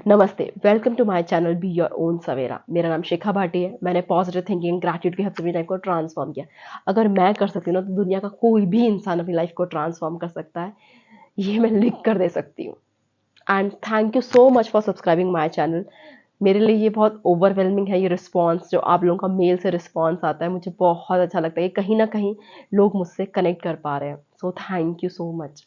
नमस्ते, welcome to my channel be your own Savera. मेरा नाम शिखा भाटी है। मैंने पॉजिटिव थिंकिंग ग्रैटिट्यूड की हेल्प से अपनी लाइफ को ट्रांसफॉर्म किया। अगर मैं कर सकती हूँ ना, तो दुनिया का कोई भी इंसान अपनी लाइफ को ट्रांसफॉर्म कर सकता है। ये मैं लिख कर दे सकती हूँ। And thank you so much for subscribing my channel. मेरे लिए ये बहुत ओवरवेलमिंग है, ये रिस्पॉन्स जो आप लोगों का मेल से रिस्पॉन्स आता है, मुझे बहुत अच्छा लगता है। ये कहीं ना कहीं लोग मुझसे कनेक्ट कर पा रहे हैं, so thank you so much.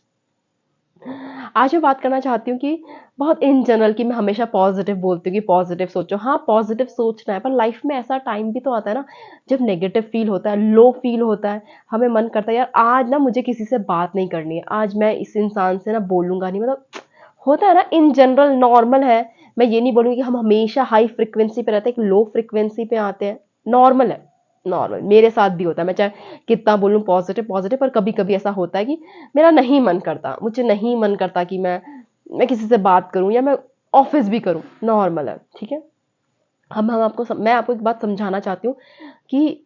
आज मैं बात करना चाहती हूँ कि बहुत इन जनरल कि मैं हमेशा पॉजिटिव बोलती हूँ कि पॉजिटिव सोचो। हाँ, पॉजिटिव सोचना है, पर लाइफ में ऐसा टाइम भी तो आता है ना, जब नेगेटिव फील होता है, लो फील होता है। हमें मन करता है यार आज ना मुझे किसी से बात नहीं करनी है, आज मैं इस इंसान से ना बोलूंगा नहीं। मतलब होता है ना, इन जनरल नॉर्मल है। मैं ये नहीं बोलूंगी कि हम हमेशा हाई फ्रिक्वेंसी पे रहते हैं, एक लो फ्रिक्वेंसी पे आते हैं। नॉर्मल है, नॉर्मल मेरे साथ भी होता है। मैं चाहे कितना बोलूं पॉजिटिव पॉजिटिव, पर कभी कभी ऐसा होता है कि मेरा नहीं मन करता, मुझे नहीं मन करता कि मैं किसी से बात करूं या मैं ऑफिस भी करूं। नॉर्मल है, ठीक है। मैं आपको एक बात समझाना चाहती हूँ कि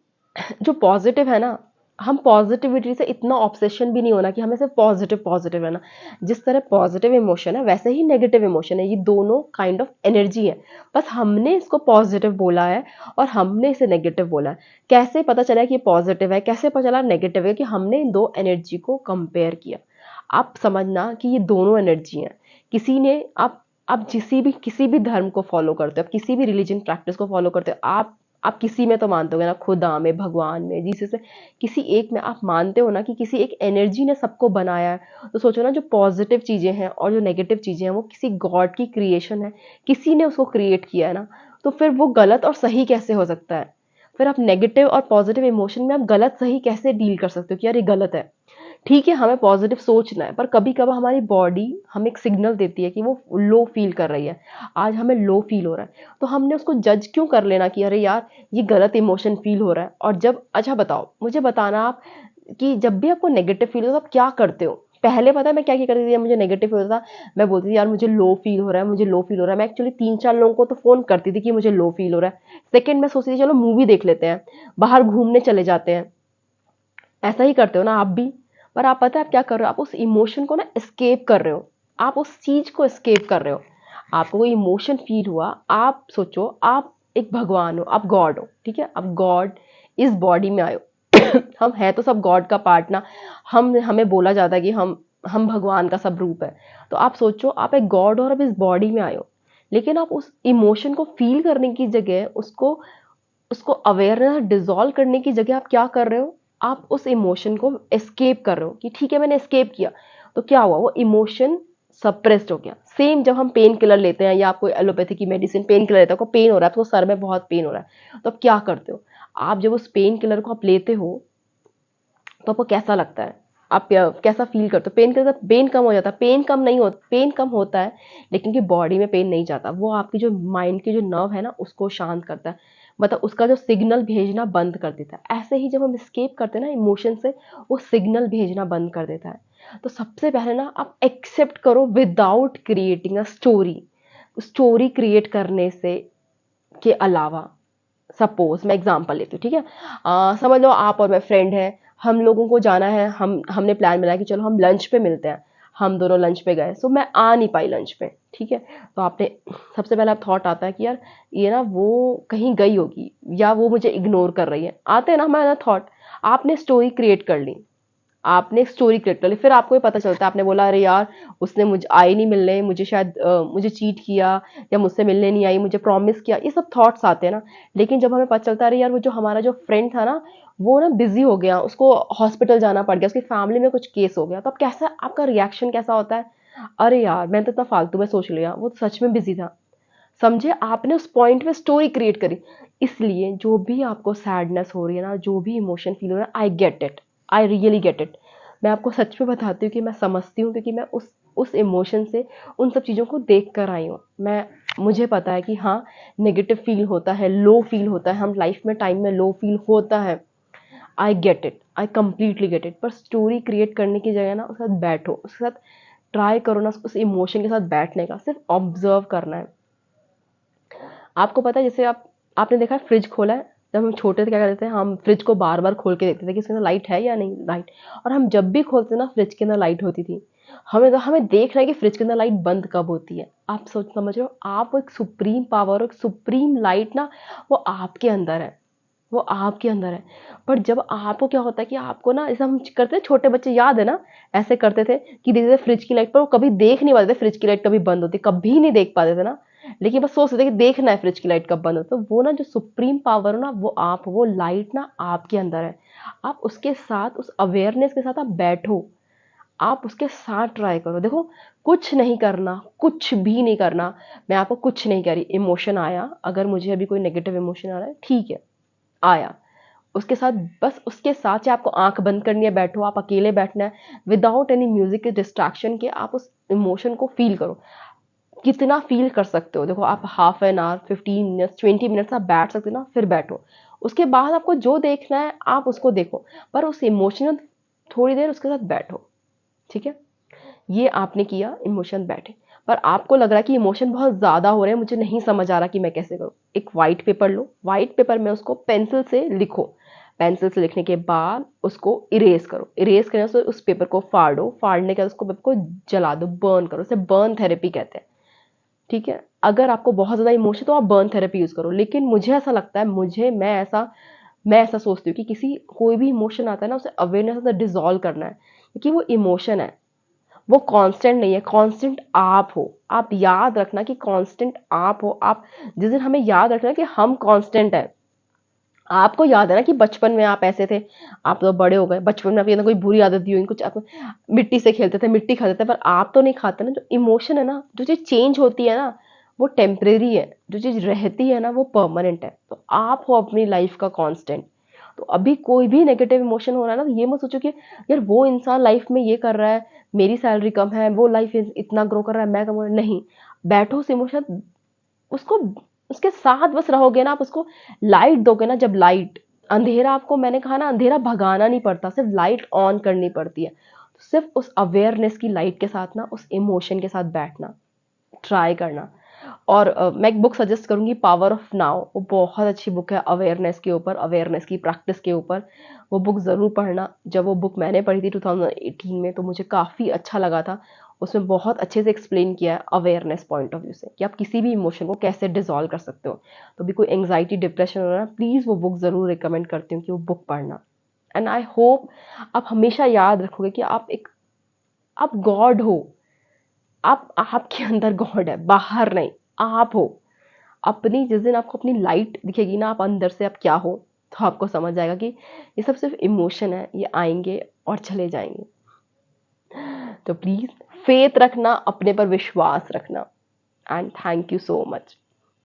जो पॉजिटिव है ना, हम पॉजिटिविटी से इतना ऑब्सेशन भी नहीं होना कि हमें सिर्फ पॉजिटिव पॉजिटिव रहना। जिस तरह पॉजिटिव इमोशन है, वैसे ही नेगेटिव इमोशन है। ये दोनों काइंड ऑफ एनर्जी है। बस हमने इसको पॉजिटिव बोला है और हमने इसे नेगेटिव बोला है। कैसे पता चला कि ये पॉजिटिव है, कैसे पता चला नेगेटिव है? कि हमने इन दो एनर्जी को कंपेयर किया। आप समझना कि ये दोनों एनर्जी हैं। किसी ने आप किसी भी धर्म को फॉलो करते हो, आप किसी भी रिलीजन प्रैक्टिस को फॉलो करते हो, आप किसी में तो मानते हो ना, खुदा में, भगवान में, जीसस में, किसी एक में आप मानते हो ना कि किसी एक एनर्जी ने सबको बनाया है। तो सोचो ना, जो पॉजिटिव चीजें हैं और जो नेगेटिव चीजें हैं, वो किसी गॉड की क्रिएशन है। किसी ने उसको क्रिएट किया है ना। तो फिर वो गलत और सही कैसे हो सकता है? फिर आप नेगेटिव और पॉजिटिव इमोशन में आप गलत सही कैसे डील कर सकते हो कि यार ये गलत है? ठीक है, हमें पॉजिटिव सोचना है, पर कभी कभार हमारी बॉडी हमें एक सिग्नल देती है कि वो लो फील कर रही है। आज हमें लो फील हो रहा है, तो हमने उसको जज क्यों कर लेना कि अरे यार ये गलत इमोशन फील हो रहा है। और जब अच्छा बताओ, मुझे बताना आप कि जब भी आपको नेगेटिव फील होता है, आप क्या करते हो? पहले पता है मैं क्या क्या करती थी? मुझे नेगेटिव फील होता था, मैं बोलती थी यार मुझे लो फील हो रहा है, मुझे लो फील हो रहा है। मैं एक्चुअली 3-4 लोगों को तो फोन करती थी कि मुझे लो फील हो रहा है। सेकंड मैं सोचती थी चलो मूवी देख लेते हैं, बाहर घूमने चले जाते हैं। ऐसा ही करते हो ना आप भी? पर आप पता है आप क्या कर रहे हो? आप उस इमोशन को ना एस्केप कर रहे हो। आप उस चीज को एस्केप कर रहे हो। आपको कोई इमोशन फील हुआ, आप सोचो आप एक भगवान हो, आप गॉड हो, ठीक है। आप गॉड इस बॉडी में आए हो। हम है तो सब गॉड का पार्ट ना। हम हमें बोला जाता है कि हम भगवान का सब रूप है। तो आप सोचो आप एक गॉड और अब इस बॉडी में आए हो। लेकिन आप उस इमोशन को फील करने की जगह उसको उसको अवेयरनेस डिसॉल्व करने की जगह आप क्या कर रहे हो? आप उस इमोशन को एस्केप कर रहे हो कि ठीक है मैंने एस्केप किया। तो क्या हुआ? वो इमोशन सप्रेस्ड हो गया। सेम जब हम पेन किलर लेते हैं या आप कोई एलोपैथी की मेडिसिन पेन किलर लेते हो, आपको पेन हो रहा है, आपको सर में बहुत पेन हो रहा है, तो आप क्या करते हो? आप जब उस पेन किलर को आप लेते हो, तो आपको कैसा लगता है? आप कैसा फील करते हो? पेन किलर से पेन कम हो जाता है? पेन कम नहीं हो, पेन कम होता है, लेकिन कि बॉडी में पेन नहीं जाता। वो आपकी जो माइंड की जो नर्व है ना, उसको शांत करता है। मतलब उसका जो सिग्नल भेजना बंद कर देता है। ऐसे ही जब हम स्केप करते हैं ना इमोशन से, वो सिग्नल भेजना बंद कर देता है। तो सबसे पहले ना आप एक्सेप्ट करो without creating a story. Story create करने से के अलावा, सपोज मैं एग्जांपल लेती हूँ, ठीक है। समझ लो आप और मैं फ्रेंड हैं, हम लोगों को जाना है, हमने प्लान बनाया कि चलो हम लंच पे मिलते हैं। हम दोनों लंच पे गए, सो मैं आ नहीं पाई लंच पे, ठीक है। तो आपने सबसे पहला थॉट आता है कि यार ये ना वो कहीं गई होगी या वो मुझे इग्नोर कर रही है। आते हैं ना हमारा थॉट। आपने स्टोरी क्रिएट कर ली, आपने एक स्टोरी क्रिएट कर ली, फिर आपको ये पता चलता है, आपने बोला अरे यार उसने मुझे आई नहीं मिलने, मुझे शायद मुझे चीट किया या मुझसे मिलने नहीं आई, मुझे प्रॉमिस किया। ये सब थॉट्स आते हैं ना। लेकिन जब हमें पता चलता है अरे यार वो जो हमारा जो फ्रेंड था ना, वो ना बिजी हो गया, उसको हॉस्पिटल जाना पड़ गया, उसकी फैमिली में कुछ केस हो गया, तो अब कैसा आपका रिएक्शन कैसा होता है? अरे यार मैंने तो इतना फालतू में सोच लिया, वो तो सच में बिजी था। समझे? आपने उस पॉइंट पे स्टोरी क्रिएट करी। इसलिए जो भी आपको सैडनेस हो रही है ना, जो भी इमोशन फील हो रहा है, I get it, I really get it. मैं आपको सच में बताती हूँ कि मैं समझती हूँ, क्योंकि मैं उस इमोशन से उन सब चीज़ों को देख कर आई हूँ। मुझे पता है कि हाँ, नेगेटिव फील होता है, लो फील होता है, हम लाइफ में टाइम में लो फील होता है। I get it, I completely get it. पर स्टोरी क्रिएट करने की जगह ना उसके साथ बैठो, उसके साथ ट्राई करो ना, उस इमोशन के साथ बैठने का, सिर्फ ऑब्जर्व करना है। आपको पता है, जैसे आपने देखा है फ्रिज खोला है, जब हम छोटे थे क्या करते थे? हम फ्रिज को बार बार खोल के देखते थे कि इसके अंदर लाइट है या नहीं लाइट। और हम जब भी खोलते ना, फ्रिज के अंदर लाइट होती थी। हमें देखना है कि फ्रिज के अंदर लाइट बंद कब होती है। आप सोच समझ रहे हो, आप एक सुप्रीम पावर, एक सुप्रीम लाइट ना, वो आपके अंदर है, वो आपके अंदर है। पर जब आपको क्या होता है कि आपको ना, जैसे हम करते हैं, छोटे बच्चे याद है ना, ऐसे करते थे कि जैसे फ्रिज की लाइट, पर वो कभी देख नहीं पाते थे फ्रिज की लाइट कभी बंद होती, कभी नहीं देख पाते थे ना, लेकिन बस सोचते थे कि देखना है फ्रिज की लाइट कब बंद होती। तो वो ना जो सुप्रीम पावर हो ना, वो आप, वो लाइट ना आपके अंदर है। आप उसके साथ, उस अवेयरनेस के साथ आप बैठो, आप उसके साथ ट्राई करो। देखो, कुछ नहीं करना, कुछ भी नहीं करना। मैं आपको कुछ नहीं कह रही, इमोशन आया, अगर मुझे अभी कोई नेगेटिव इमोशन आ रहा है, ठीक है, आया, उसके साथ, बस उसके साथ, चाहे आपको आंख बंद करनी है, बैठो, आप अकेले बैठना है, विदाउट एनी म्यूजिक के डिस्ट्रैक्शन के, आप उस इमोशन को फील करो। कितना फील कर सकते हो, देखो, आप half an hour, 15 minutes, 20 minutes आप बैठ सकते हो ना, फिर बैठो। उसके बाद आपको जो देखना है आप उसको देखो, पर उस इमोशन, थोड़ी देर उसके साथ बैठो, ठीक है। ये आपने किया, इमोशन बैठे, पर आपको लग रहा है कि इमोशन बहुत ज़्यादा हो रहे हैं, मुझे नहीं समझ आ रहा कि मैं कैसे करूँ। एक वाइट पेपर लो, वाइट पेपर में उसको पेंसिल से लिखो, पेंसिल से लिखने के बाद उसको इरेज करो, इरेज करने से उस पेपर को फाड़ो, फाड़ने के बाद उसको पेपर को जला दो, बर्न करो, उसे बर्न थेरेपी कहते हैं, ठीक है। अगर आपको बहुत ज़्यादा इमोशन तो आप बर्न थेरेपी यूज़ करो, लेकिन मुझे ऐसा लगता है, मैं ऐसा सोचती हूँ कि किसी कोई भी इमोशन आता है ना, उसे अवेयरनेस से डिजॉल्व करना है, क्योंकि वो इमोशन है, वो कांस्टेंट नहीं है, कांस्टेंट आप हो। आप याद रखना कि कांस्टेंट आप हो। आप, जिस दिन हमें याद रखना कि हम कांस्टेंट है। आपको याद है ना कि बचपन में आप ऐसे थे, आप तो बड़े हो गए, बचपन में आपकी कोई बुरी आदत दी हुई, कुछ आप मिट्टी से खेलते थे, मिट्टी खाते थे, पर आप तो नहीं खाते ना। जो इमोशन है ना, जो चीज़ चेंज होती है ना, वो टेम्परेरी है, जो चीज़ रहती है ना, वो परमानेंट है। तो आप हो अपनी लाइफ का कांस्टेंट। तो अभी कोई भी नेगेटिव इमोशन हो रहा है ना, तो ये मत सोचो कि यार वो इंसान लाइफ में ये कर रहा है, मेरी सैलरी कम है, वो लाइफ इतना ग्रो कर रहा है, मैं कम हो रहा, नहीं। बैठो उस इमोशन, उसको, उसके साथ बस रहोगे ना, आप उसको लाइट दोगे ना, जब लाइट, अंधेरा, आपको मैंने कहा ना, अंधेरा भगाना नहीं पड़ता, सिर्फ लाइट ऑन करनी पड़ती है। सिर्फ उस अवेयरनेस की लाइट के साथ ना, उस इमोशन के साथ बैठना, ट्राई करना। और मैं एक बुक सजेस्ट करूंगी, पावर ऑफ नाउ, वो बहुत अच्छी बुक है अवेयरनेस के ऊपर, अवेयरनेस की प्रैक्टिस के ऊपर। वो बुक ज़रूर पढ़ना। जब वो बुक मैंने पढ़ी थी 2018 में, तो मुझे काफ़ी अच्छा लगा था। उसमें बहुत अच्छे से एक्सप्लेन किया है अवेयरनेस पॉइंट ऑफ व्यू से, कि आप किसी भी इमोशन को कैसे डिजॉल्व कर सकते हो। तो भी कोई एंग्जाइटी, डिप्रेशन हो रहा है, प्लीज़ वो बुक ज़रूर रिकमेंड करती हूँ कि वो बुक पढ़ना। एंड आई होप आप हमेशा याद रखोगे कि आप गॉड हो। आप, आपके अंदर गॉड है, बाहर नहीं, आप हो। अपनी, जिस दिन आपको अपनी लाइट दिखेगी ना, आप अंदर से आप क्या हो, तो आपको समझ आएगा कि ये सब सिर्फ इमोशन है, ये आएंगे और चले जाएंगे। तो प्लीज फेथ रखना, अपने पर विश्वास रखना। And thank you so much.